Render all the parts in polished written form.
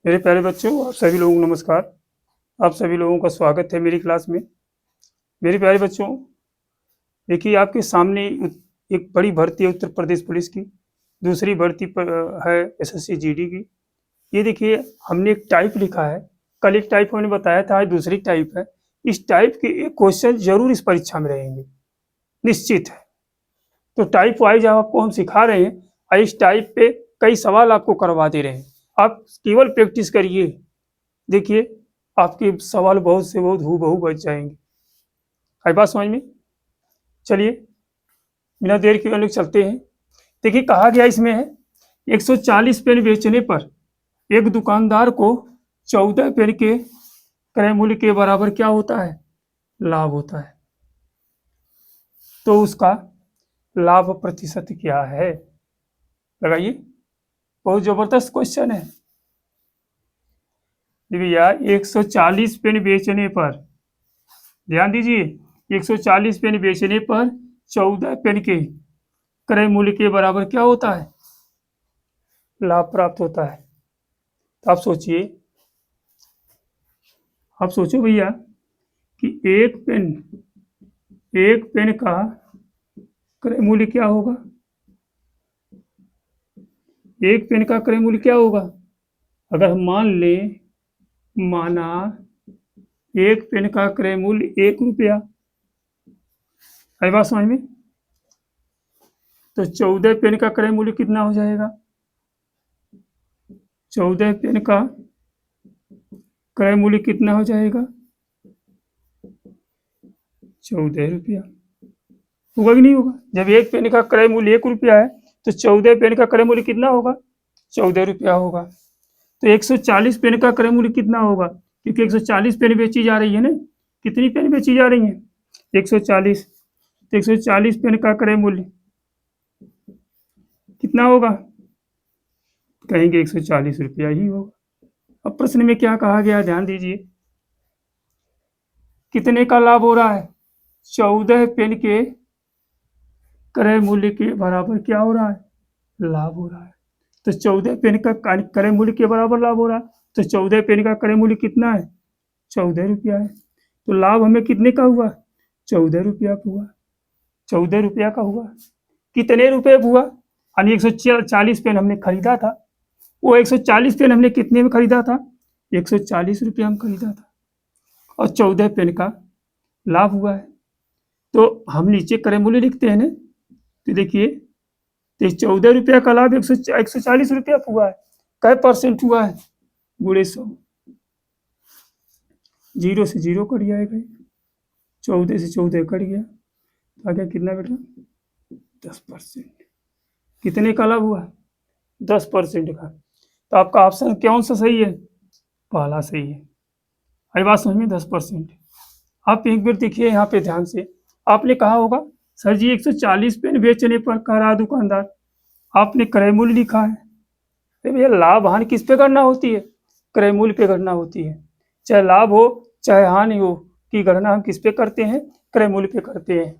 मेरे प्यारे बच्चों, आप सभी लोगों को नमस्कार। आप सभी लोगों का स्वागत है मेरी क्लास में। मेरे प्यारे बच्चों, देखिए आपके सामने एक बड़ी भर्ती है उत्तर प्रदेश पुलिस की। दूसरी भर्ती पर है एसएससी जीडी की। ये देखिए हमने एक टाइप लिखा है। कल एक टाइप हमने बताया था, आज दूसरी टाइप है। इस टाइप के एक क्वेश्चन जरूर इस परीक्षा में रहेंगे, निश्चित है। तो टाइप वाइज आपको हम सिखा रहे हैं और इस टाइप पे कई सवाल आपको करवा दे रहे हैं। आप केवल प्रैक्टिस करिए, देखिए आपके सवाल बहुत से बहुत हूबहू बच जाएंगे। है बात समझ में? चलिए बिना देर के हम लोग चलते हैं। देखिए कहा गया इसमें है 140 पेन बेचने पर एक दुकानदार को 14 पेन के क्रय मूल्य के बराबर क्या होता है? लाभ होता है। तो उसका लाभ प्रतिशत क्या है? लगाइए, बहुत जबरदस्त क्वेश्चन है भैया। 140 पेन बेचने पर, ध्यान दीजिए, 140 पेन बेचने पर 14 पेन के क्रय मूल्य के बराबर क्या होता है? लाभ प्राप्त होता है। तो आप सोचिए, आप सोचो भैया कि एक पेन का क्रय मूल्य क्या होगा? एक पेन का क्रय मूल्य क्या होगा? अगर हम माना एक पेन का क्रय मूल्य 1 रुपया, है बात समझ में? तो 14 पेन का क्रय मूल्य कितना हो जाएगा? 14 पेन का क्रय मूल्य कितना हो जाएगा? 14 रुपया। होगा कि नहीं होगा? जब एक पेन का क्रय मूल्य 1 रुपया है तो 14 पेन का क्रय मूल्य कितना होगा? 14 रुपया होगा। तो 140 पेन का क्रय मूल्य कितना होगा? क्योंकि 140 पेन बेची जा रही है ना। कितनी पेन बेची जा रही है? 140। तो 140 पेन का क्रय मूल्य कितना होगा? कहेंगे 140 रुपया ही होगा। अब प्रश्न में क्या कहा गया, ध्यान दीजिए। कितने का लाभ हो रहा है? 14 पेन के क्रय मूल्य के बराबर क्या हो रहा है? लाभ हो रहा है। तो 14 पेन का क्रय मूल्य के बराबर लाभ हो रहा है। तो 14 पेन का क्रय मूल्य कितना है? 14 रुपया है। तो लाभ हमें कितने का हुआ? 14 रुपया का हुआ। 14 रुपया का हुआ। कितने रुपए हुआ? यानी 140 पेन हमने खरीदा था। वो 140 पेन हमने कितने में खरीदा था? 140 रुपया में खरीदा था। और 14 पेन का लाभ हुआ है। तो हम नीचे क्रय मूल्य लिखते हैं ना। तो देखिए, तो 14 रुपया का लाभ 140 रुपया हुआ है। कै परसेंट हुआ है? गुणे 100। 0 से 0 कट जाएगा, 14 से 14 कट गया, तो आगे कितना बेटा? 10%। कितने का लाभ हुआ? 10% का। तो आपका ऑप्शन कौन सा सही है? पहला सही है। आई बात समझ में? 10%। आप एक बार देखिए यहाँ पे ध्यान से। आपने कहा होगा सर जी 140 पेन बेचने पर कह रहा दुकानदार, आपने क्रय मूल्य लिखा है। अरे भैया, लाभ हानि किस पे गणना होती है? क्रय मूल्य पे गणना होती है। चाहे लाभ हो चाहे हानि हो, की गणना हम किस पे करते हैं? क्रय मूल्य पे करते हैं।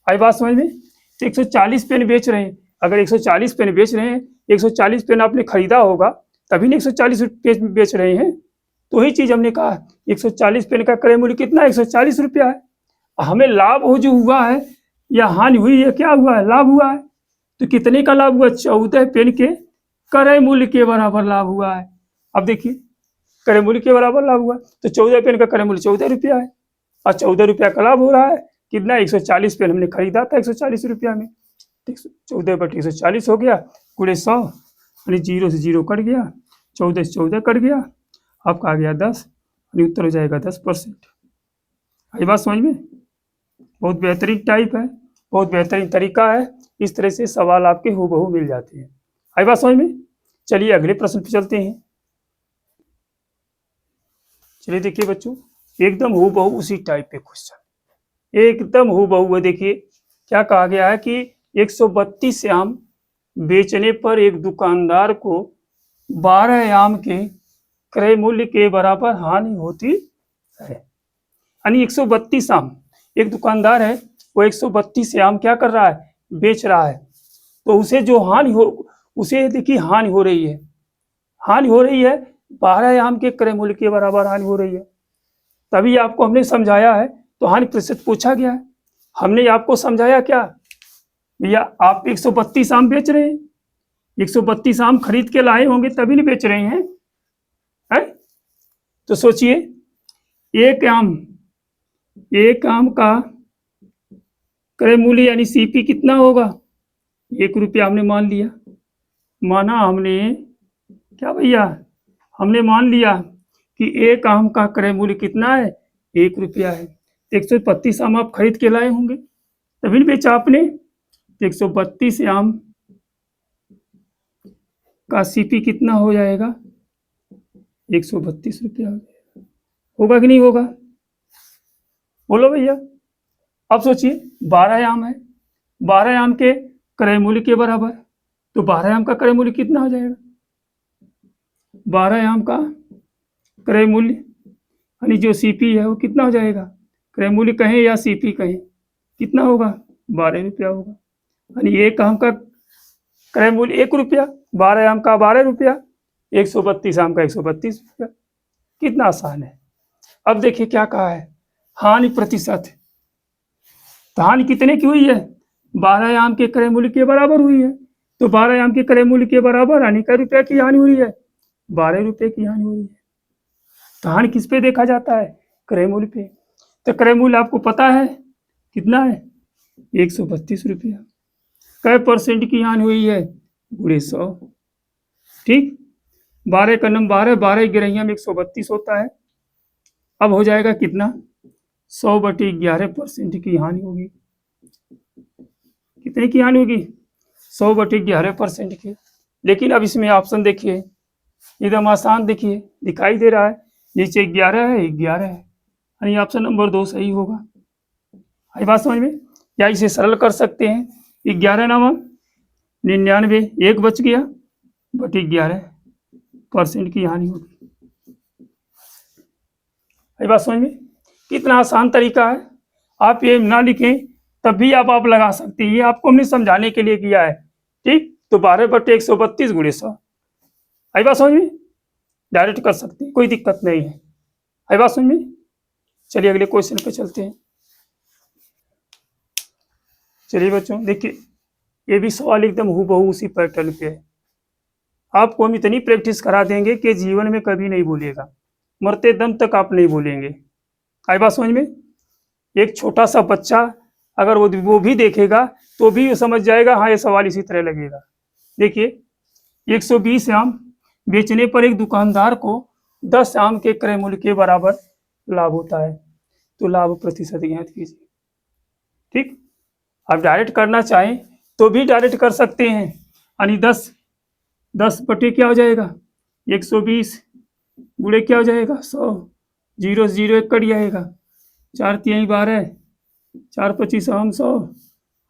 आई बात समझ में? तो 140 पेन बेच रहे हैं। अगर 140 पेन बेच रहे हैं, 140 पेन आपने खरीदा होगा तभी ना 140 पेन बेच रहे हैं। तो वही चीज हमने कहा 140 पेन का क्रय मूल्य कितना? 140 रुपया है। हमें लाभ हो जो हुआ है या हानि हुई है, क्या हुआ है? लाभ हुआ है। तो कितने का लाभ हुआ? 14 पेन के क्रय मूल्य के बराबर लाभ हुआ है। अब देखिए, क्रय मूल्य के बराबर लाभ हुआ तो 14 पेन का क्रय मूल्य 14 रुपया है और 14 रुपया का लाभ हो रहा है। कितना? 140 पेन हमने खरीदा था 140 रुपया में। 14/140 हो गया, गुणे 100, यानी 0 से 0 कट गया, 14 से 14 कट गया, आपका आ गया 10, यानी उत्तर हो जाएगा 10%। आई बात समझ में? बहुत बेहतरीन टाइप है, बहुत बेहतरीन तरीका है। इस तरह से सवाल आपके हूबहू मिल जाते हैं। आई बात समझ में? चलिए अगले प्रश्न पे चलते हैं। चलिए देखिए बच्चों, एकदम हूबहू उसी टाइप पे क्वेश्चन, एकदम हूबहू है। देखिए क्या कहा गया है कि 132 आम बेचने पर एक दुकानदार को 12 आम के क्रय मूल्य के बराबर हानि होती है। यानी 132 आम, एक दुकानदार है वो 132 आम क्या कर रहा है? बेच रहा है। तो उसे जो हानि हो, उसे देखिए हानि हो रही है। हानि हो रही है 12 आम के क्रय मूल्य के बराबर हानि हो रही है। तभी आपको हमने समझाया है, तो हानि प्रतिशत पूछा गया है। हमने आपको समझाया क्या भैया, आप 132 आम बेच रहे हैं, 132 आम खरीद के लाए होंगे तभी नहीं बेच रहे हैं, है? तो सोचिए एक आम का क्रय मूल्य यानी सीपी कितना होगा, 1 रुपया हमने मान लिया। माना हमने क्या भैया, हमने मान लिया कि एक आम का क्रय मूल्य कितना है, 1 रुपया है। 132 आम आप खरीद के लाए होंगे तभी नहीं बेचा आपने। 132 आम का सीपी कितना हो जाएगा, 132 रुपया हो जाएगा। होगा कि नहीं होगा, बोलो भैया। अब सोचिए 12 आम है, 12 आम के क्रय मूल्य के बराबर, तो 12 आम का क्रय मूल्य कितना हो जाएगा, 12 आम का क्रय मूल्य यानी जो सीपी है वो कितना हो जाएगा, क्रय मूल्य कहें या सीपी कहें, कितना होगा, 12 रुपया होगा। यानी एक आम का क्रय मूल्य 1 रुपया, 12 आम का 12 रुपया, 132 आम का 132 रुपया। कितना आसान है। अब देखिए क्या कहा है, हानि प्रतिशत। तो हानि कितने की हुई है, 12 आम के क्रय मूल्य के बराबर हुई है। तो 12 आम के क्रय मूल्य के बराबर हानि का रुपया की हानि हुई है, 12 रुपये की हानि हुई है। तो हानि किस पे देखा जाता है, क्रय मूल्य पे। तो क्रय मूल्य आपको पता है कितना है, 132 रुपया। कै परसेंट की हानि हुई है, गुणे 100। ठीक, 12 का नम 12, 12 गिरैया में 132 होता है। अब हो जाएगा कितना, 100/11% की हानि होगी। कितने की हानि होगी, 100/11% की। लेकिन अब इसमें ऑप्शन देखिए, एकदम आसान देखिए, दिखाई दे रहा है नीचे 11 है, 11 है, यानी ऑप्शन नंबर 2 सही होगा। आई बात समझ में। या इसे सरल कर सकते हैं, 11 नामा 99, 1 बच गया, बटे 11% की हानि होगी। आई बात समझ में। कितना आसान तरीका है, आप ये ना लिखें तब भी आप लगा सकते हैं। ये आपको हमने समझाने के लिए किया है। ठीक, तो 12/132 गुणे 100। आई बात समझ में, डायरेक्ट कर सकते हैं, कोई दिक्कत नहीं है। आई बात समझ में। चलिए अगले क्वेश्चन पे चलते हैं। चलिए बच्चों देखिए, ये भी सवाल एकदम हूबहू उसी पैटर्न पे है। आपको हम इतनी प्रैक्टिस करा देंगे कि जीवन में कभी नहीं भूलिएगा, मरते दम तक आप नहीं भूलेंगे। आई बात समझ में। एक छोटा सा बच्चा अगर वो भी देखेगा तो भी वो समझ जाएगा, हाँ ये सवाल इसी तरह लगेगा। देखिए 120 आम बेचने पर एक दुकानदार को 10 आम के क्रय मूल्य के बराबर लाभ होता है, तो लाभ प्रतिशत ज्ञात कीजिए। ठीक, आप डायरेक्ट करना चाहें तो भी डायरेक्ट कर सकते हैं, यानी 10 बटे क्या हो जाएगा, 120 गुणे क्या हो जाएगा, 100, 0 0 1 कट जाएगा, 4 3 12, 4 25 आम 100,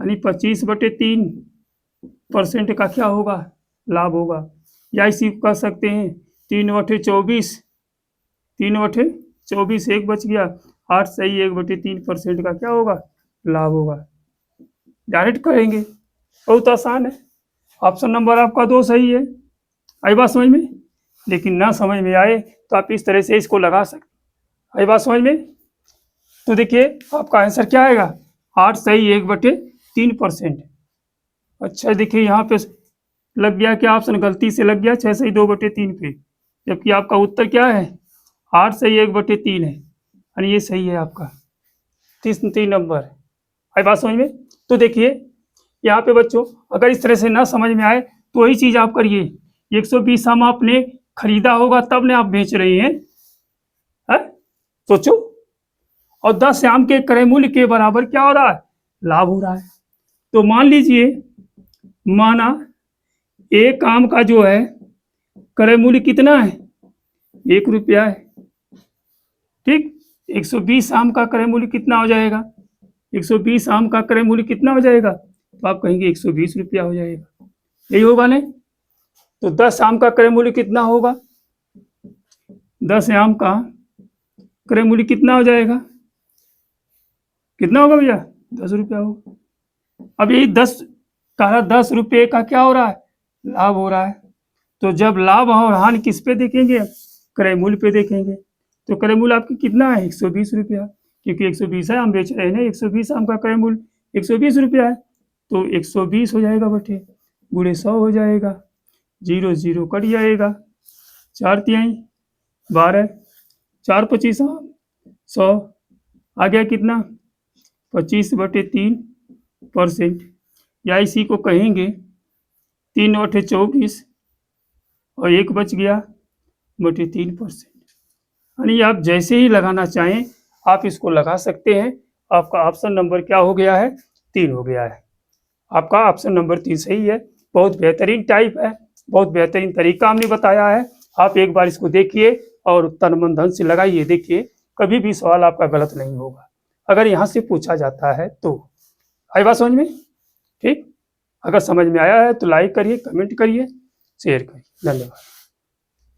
यानी 25/3% का क्या होगा, लाभ होगा। या इसी को कह सकते हैं 3/24, 3/24, 1 बच गया, 8 सही 1/3% का क्या होगा, लाभ होगा। डायरेक्ट करेंगे, बहुत आसान है। ऑप्शन नंबर आपका 2 सही है। आई बात समझ में। लेकिन ना समझ में आए तो आप इस तरह से इसको लगा सकते। आई बात समझ में। तो देखिए आपका आंसर क्या आएगा, 8 सही 1/3%। अच्छा देखिए यहाँ पे लग गया क्या ऑप्शन, गलती से लग गया 6 सही 2/3 पे, जबकि आपका उत्तर क्या है, 8 सही 1/3 है, यानी ये सही है आपका 3 नंबर। आई बात समझ में। तो देखिए यहाँ पे बच्चों अगर इस तरह से ना समझ में आए तो वही चीज आप करिए, 120 आम आपने खरीदा होगा तब ने आप बेच रहे हैं, है? सोचो, और 10 आम के क्रय मूल्य के बराबर क्या हो रहा है, लाभ हो रहा है। तो मान लीजिए, माना एक आम का जो है क्रय मूल्य कितना है, 1 रुपया है। ठीक, 120 आम का क्रय मूल्य कितना हो जाएगा, 120 आम का क्रय मूल्य कितना हो जाएगा, तो आप कहेंगे 120 रुपया हो जाएगा, यही होगा नहीं। तो 10 आम का क्रय मूल्य कितना होगा, 10 आम का क्रय मूल्य कितना हो जाएगा, कितना होगा भैया, 10 रुपया होगा। अब यही 10 रुपये का क्या हो रहा है, लाभ हो रहा है। तो जब लाभ और हानि किस पे देखेंगे, क्रय मूल्य पे देखेंगे, तो क्रय मूल्य आपकी कितना है 120 रुपया, क्योंकि 120 है, हम बेच रहे हैं ना 120, आम का क्रय मूल्य 120 रुपया है, तो 120 हो जाएगा बटे गुणे 100 हो जाएगा, 0 0 कट जाएगा, 4 तिहाई 12, 4 25 100, आ गया कितना 25/3%, या इसी को कहेंगे 3 8 24 और 1 बच गया बटे 3%। यानी आप जैसे ही लगाना चाहें आप इसको लगा सकते हैं। आपका ऑप्शन नंबर क्या हो गया है 3 हो गया है, आपका ऑप्शन नंबर 3 सही है। बहुत बेहतरीन टाइप है, बहुत बेहतरीन तरीका हमने बताया है। आप एक बार इसको देखिए और तन मन धन से लगाइए, देखिए कभी भी सवाल आपका गलत नहीं होगा अगर यहाँ से पूछा जाता है तो। आई बात समझ में? ठीक, अगर समझ में आया है तो लाइक करिए, कमेंट करिए, शेयर करिए। धन्यवाद।